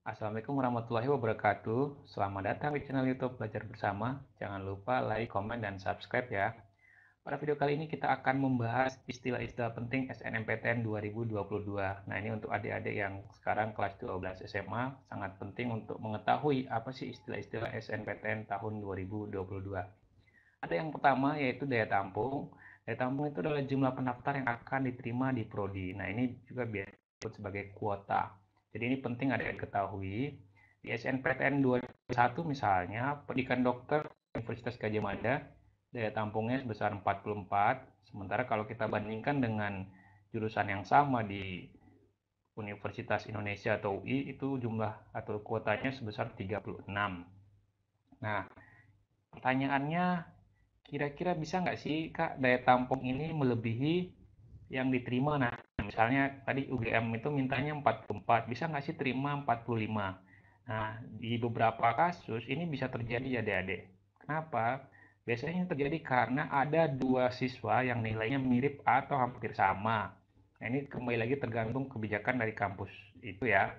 Assalamualaikum warahmatullahi wabarakatuh. Selamat datang di channel YouTube Belajar Bersama. Jangan lupa like, komen, dan subscribe ya. Pada video kali ini kita akan membahas istilah-istilah penting SNMPTN 2022. Nah, ini untuk adik-adik yang sekarang kelas 12 SMA, sangat penting untuk mengetahui apa sih istilah-istilah SNMPTN tahun 2022. Ada yang pertama yaitu daya tampung. Daya tampung itu adalah jumlah pendaftar yang akan diterima di prodi. Nah, ini juga biasa disebut sebagai kuota. Jadi ini penting ada yang ketahui. Di SNPTN 2021 misalnya, pendidikan dokter Universitas Gadjah Mada, daya tampungnya sebesar 44. Sementara kalau kita bandingkan dengan jurusan yang sama di Universitas Indonesia atau UI, itu jumlah atau kuotanya sebesar 36. Nah, pertanyaannya, kira-kira bisa nggak sih Kak daya tampung ini melebihi yang diterima? Nah, misalnya tadi UGM itu mintanya 44, bisa nggak sih terima 45? Nah, di beberapa kasus ini bisa terjadi ya adik-adik. Kenapa? Biasanya terjadi karena ada dua siswa yang nilainya mirip atau hampir sama. Nah, ini kembali lagi tergantung kebijakan dari kampus itu ya.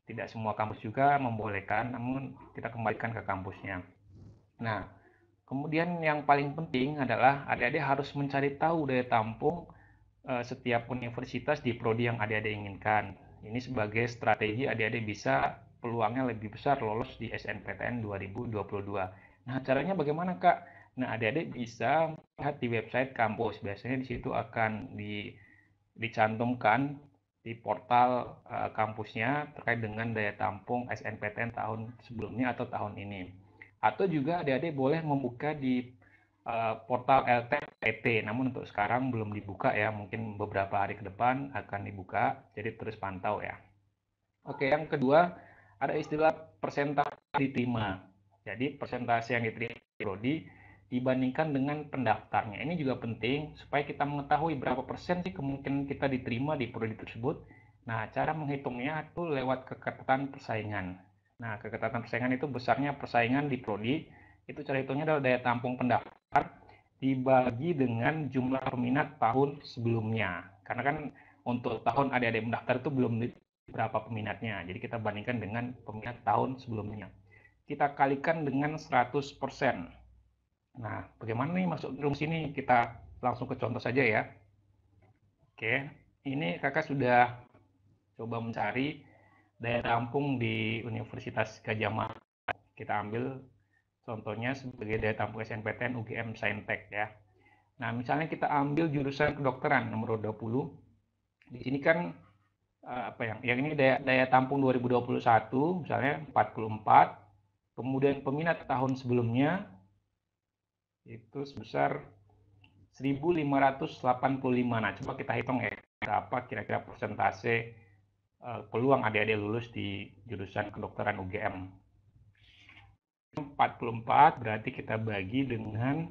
Tidak semua kampus juga membolehkan, namun kita kembalikan ke kampusnya. Nah, kemudian yang paling penting adalah adik-adik harus mencari tahu daya tampung setiap universitas di prodi yang adik-adik inginkan. Ini sebagai strategi adik-adik bisa peluangnya lebih besar lolos di SNPTN 2022. Nah, caranya bagaimana, Kak? Nah, adik-adik bisa lihat di website kampus. Biasanya di situ akan dicantumkan di portal kampusnya terkait dengan daya tampung SNPTN tahun sebelumnya atau tahun ini. Atau juga adik-adik boleh membuka di portal LTPT, namun untuk sekarang belum dibuka ya, mungkin beberapa hari ke depan akan dibuka, jadi terus pantau ya. Oke, yang kedua ada istilah persentase diterima. Jadi persentase yang diterima di prodi dibandingkan dengan pendaftarnya. Ini juga penting supaya kita mengetahui berapa persen sih kemungkinan kita diterima di prodi tersebut. Nah, cara menghitungnya itu lewat keketatan persaingan. Nah, keketatan persaingan itu besarnya persaingan di prodi, itu cara hitungnya adalah daya tampung pendaftar dibagi dengan jumlah peminat tahun sebelumnya. Karena kan untuk tahun adik-adik mendaftar itu belum berapa peminatnya. Jadi kita bandingkan dengan peminat tahun sebelumnya. Kita kalikan dengan 100%. Nah, bagaimana nih masuk rumus ini? Kita langsung ke contoh saja ya. Oke, ini kakak sudah coba mencari daya tampung di Universitas Gadjah Mada. Kita ambil contohnya sebagai daya tampung SNPTN UGM Saintek ya. Nah, misalnya kita ambil jurusan kedokteran nomor 20. Di sini kan yang ini daya tampung 2021 misalnya 44, kemudian peminat tahun sebelumnya itu sebesar 1585. Nah, coba kita hitung ya berapa kira-kira persentase peluang adik-adik lulus di jurusan kedokteran UGM. 44 berarti kita bagi dengan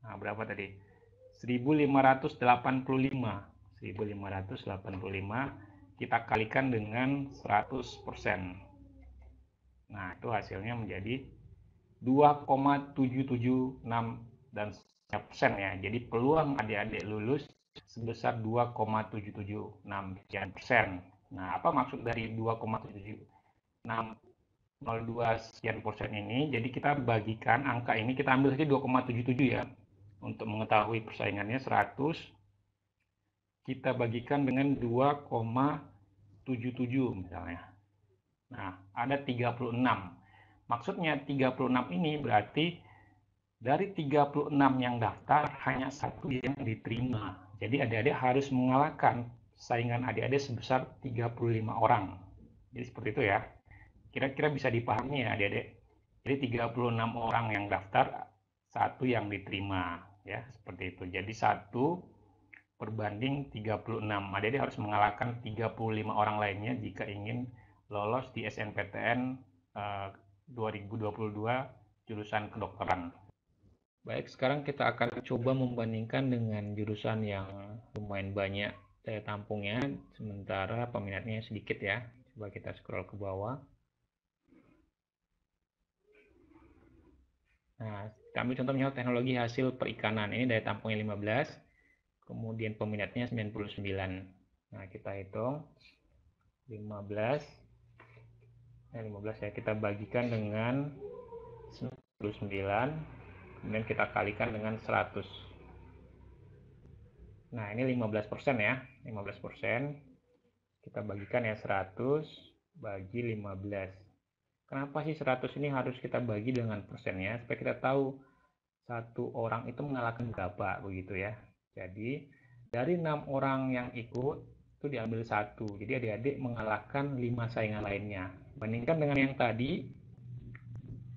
berapa tadi? 1585. 1585 kita kalikan dengan 100%. Nah, itu hasilnya menjadi 2,776 dan persen ya. Jadi peluang adik-adik lulus sebesar 2,776 sekian persen. Nah, apa maksud dari 2,77602 sekian persen ini? Jadi kita bagikan angka ini, kita ambil saja 2,77 ya. Untuk mengetahui persaingannya 100, kita bagikan dengan 2,77 misalnya. Nah, ada 36. Maksudnya 36 ini berarti dari 36 yang daftar hanya satu yang diterima. Jadi adik-adik harus mengalahkan saingan adik-adik sebesar 35 orang. Jadi seperti itu ya. Kira-kira bisa dipahami ya adik-adik. Jadi 36 orang yang daftar, satu yang diterima. Ya, seperti itu. Jadi 1 perbanding 36. Adik-adik harus mengalahkan 35 orang lainnya jika ingin lolos di SNPTN 2022 jurusan kedokteran. Baik, sekarang kita akan coba membandingkan dengan jurusan yang lumayan banyak daya tampungnya, sementara peminatnya sedikit ya. Coba kita scroll ke bawah. Nah, kami contoh misalnya teknologi hasil perikanan. Ini daya tampungnya 15, kemudian peminatnya 99. Nah, kita hitung 15 15 ya, kita bagikan dengan 99, kemudian kita kalikan dengan 100. Nah, ini 15% ya, 15%. Kita bagikan ya 100 bagi 15. Kenapa sih 100 ini harus kita bagi dengan persennya? Supaya kita tahu satu orang itu mengalahkan berapa, begitu ya. Jadi, dari 6 orang yang ikut, itu diambil satu. Jadi adik-adik mengalahkan 5 saingan lainnya. Bandingkan dengan yang tadi,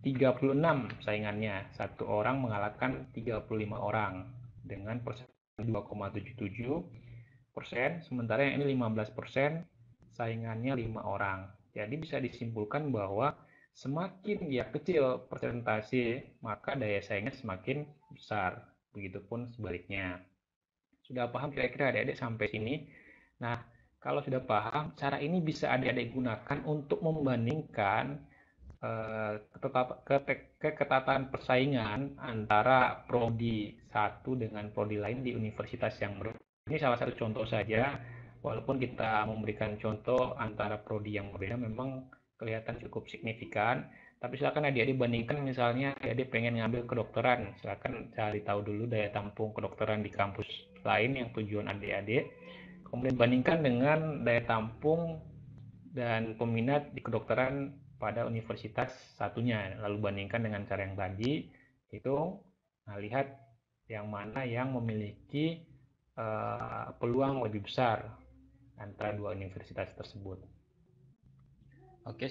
36 saingannya. Satu orang mengalahkan 35 orang dengan persen 2,77%, sementara yang ini 15%, saingannya 5 orang. Jadi bisa disimpulkan bahwa semakin dia kecil persentase, maka daya saingnya semakin besar. Begitupun sebaliknya. Sudah paham kira-kira adik-adik sampai sini? Nah, kalau sudah paham, cara ini bisa adik-adik gunakan untuk membandingkan keketatan persaingan antara prodi satu dengan prodi lain di universitas yang berbeda. Ini salah satu contoh saja, walaupun kita memberikan contoh antara prodi yang berbeda memang kelihatan cukup signifikan, tapi silakan adik-adik bandingkan, misalnya adik pengen ngambil kedokteran, silakan cari tahu dulu daya tampung kedokteran di kampus lain yang tujuan adik-adik, kemudian bandingkan dengan daya tampung dan peminat di kedokteran pada universitas satunya, lalu bandingkan dengan cara yang tadi itu. Nah, lihat yang mana yang memiliki peluang lebih besar antara dua universitas tersebut. Oke,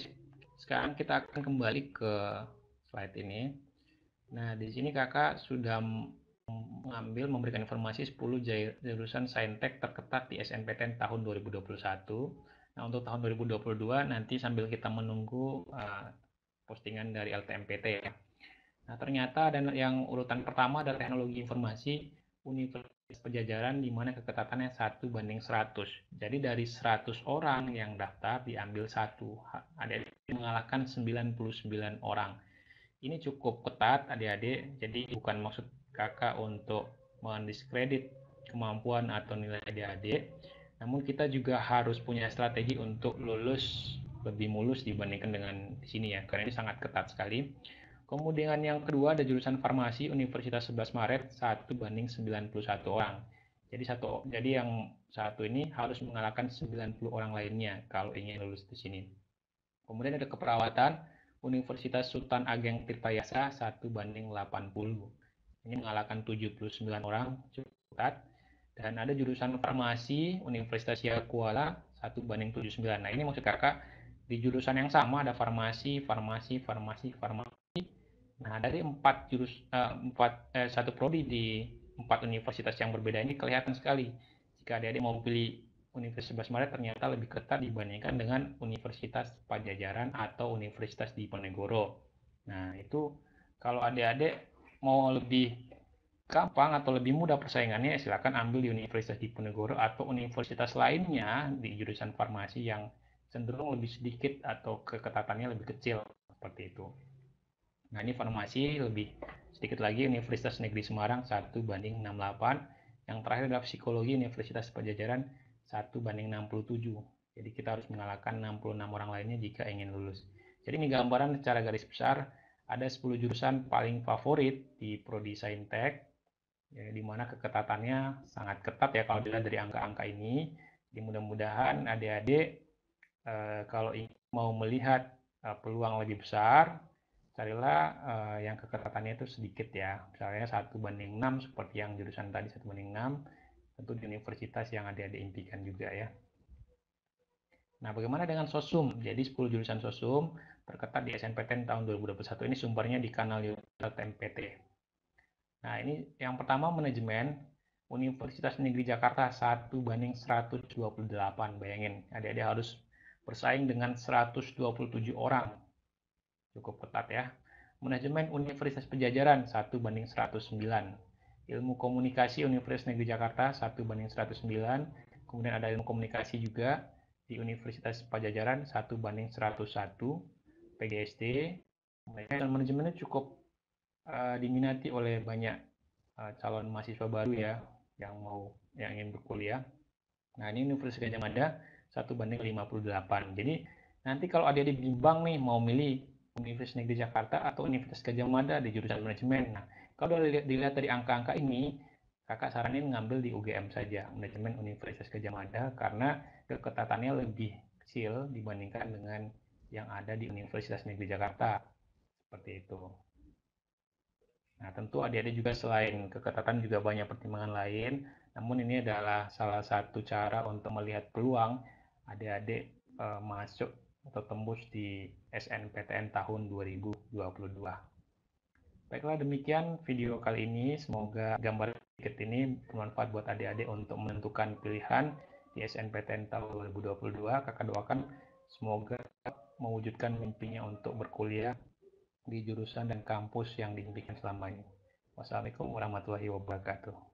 sekarang kita akan kembali ke slide ini. Nah, di sini kakak sudah memberikan informasi 10 jurusan Saintek terketat di SNPTN tahun 2021. Nah, untuk tahun 2022 nanti sambil kita menunggu postingan dari LTMPT ya. Nah, ternyata dan yang urutan pertama adalah teknologi informasi Universitas Padjadjaran, di mana keketatannya 1:100. Jadi dari 100 orang yang daftar diambil satu. Ada mengalahkan 99 orang. Ini cukup ketat adik-adik, jadi bukan maksud kakak untuk mendiskredit kemampuan atau nilai adik-adik, namun kita juga harus punya strategi untuk lulus lebih mulus dibandingkan dengan di sini ya, karena ini sangat ketat sekali. Kemudian yang kedua ada jurusan farmasi Universitas 11 Maret 1:91 orang. Jadi yang satu ini harus mengalahkan 90 orang lainnya kalau ingin lulus di sini. Kemudian ada keperawatan Universitas Sultan Ageng Tirtayasa 1:80. Ini mengalahkan 79 orang, cukup ketat. Dan ada jurusan farmasi Universitas Yakuala 1:79. Nah, ini maksud kakak di jurusan yang sama ada farmasi. Nah, dari satu prodi di 4 universitas yang berbeda ini kelihatan sekali. Jika adik-adik mau pilih Universitas 11 Maret ternyata lebih ketat dibandingkan dengan Universitas Padjadjaran atau Universitas Diponegoro. Nah, itu kalau adik-adik mau lebih gampang atau lebih mudah persaingannya, silakan ambil di Universitas Diponegoro atau universitas lainnya di jurusan farmasi yang cenderung lebih sedikit atau keketatannya lebih kecil, seperti itu. Nah, ini farmasi lebih sedikit lagi, Universitas Negeri Semarang 1:68. Yang terakhir adalah psikologi Universitas Padjadjaran 1:67. Jadi kita harus mengalahkan 66 orang lainnya jika ingin lulus. Jadi ini gambaran secara garis besar ada 10 jurusan paling favorit di Prodi Saintek, ya, di mana keketatannya sangat ketat ya kalau dilihat dari angka-angka ini. Jadi mudah-mudahan adik-adik kalau mau melihat peluang lebih besar, carilah yang keketatannya itu sedikit ya, misalnya 1:6 seperti yang jurusan tadi 1:6, tentu di universitas yang adik-adik impikan juga ya. Nah, bagaimana dengan sosum? Jadi 10 jurusan sosum terketat di SNPTN tahun 2021 ini sumbernya di kanal YouTube LTMPT. Nah, ini yang pertama manajemen Universitas Negeri Jakarta 1:128. Bayangin, adik-adik harus bersaing dengan 127 orang. Cukup ketat ya. Manajemen Universitas Padjadjaran 1:109. Ilmu komunikasi Universitas Negeri Jakarta 1:109. Kemudian ada ilmu komunikasi juga di Universitas Padjadjaran 1:101. PGSD. Dan manajemennya cukup diminati oleh banyak calon mahasiswa baru ya yang ingin berkuliah. Nah, ini Universitas Gadjah Mada 1:58. Jadi Nanti kalau adik-adik bimbang nih mau milih Universitas Negeri Jakarta atau Universitas Gadjah Mada di jurusan manajemen. Nah, kalau dilihat dari angka-angka ini, kakak saranin ngambil di UGM saja, manajemen Universitas Gadjah Mada, karena keketatannya lebih kecil dibandingkan dengan yang ada di Universitas Negeri Jakarta. Seperti itu. Nah, tentu adik-adik juga selain keketatan juga banyak pertimbangan lain, namun ini adalah salah satu cara untuk melihat peluang adik-adik masuk atau tembus di SNPTN tahun 2022. Baiklah, demikian video kali ini. Semoga gambar sedikit ini bermanfaat buat adik-adik untuk menentukan pilihan di SNPTN tahun 2022. Kakak doakan semoga mewujudkan mimpinya untuk berkuliah di jurusan dan kampus yang diimpikan selama ini. Wassalamualaikum warahmatullahi wabarakatuh.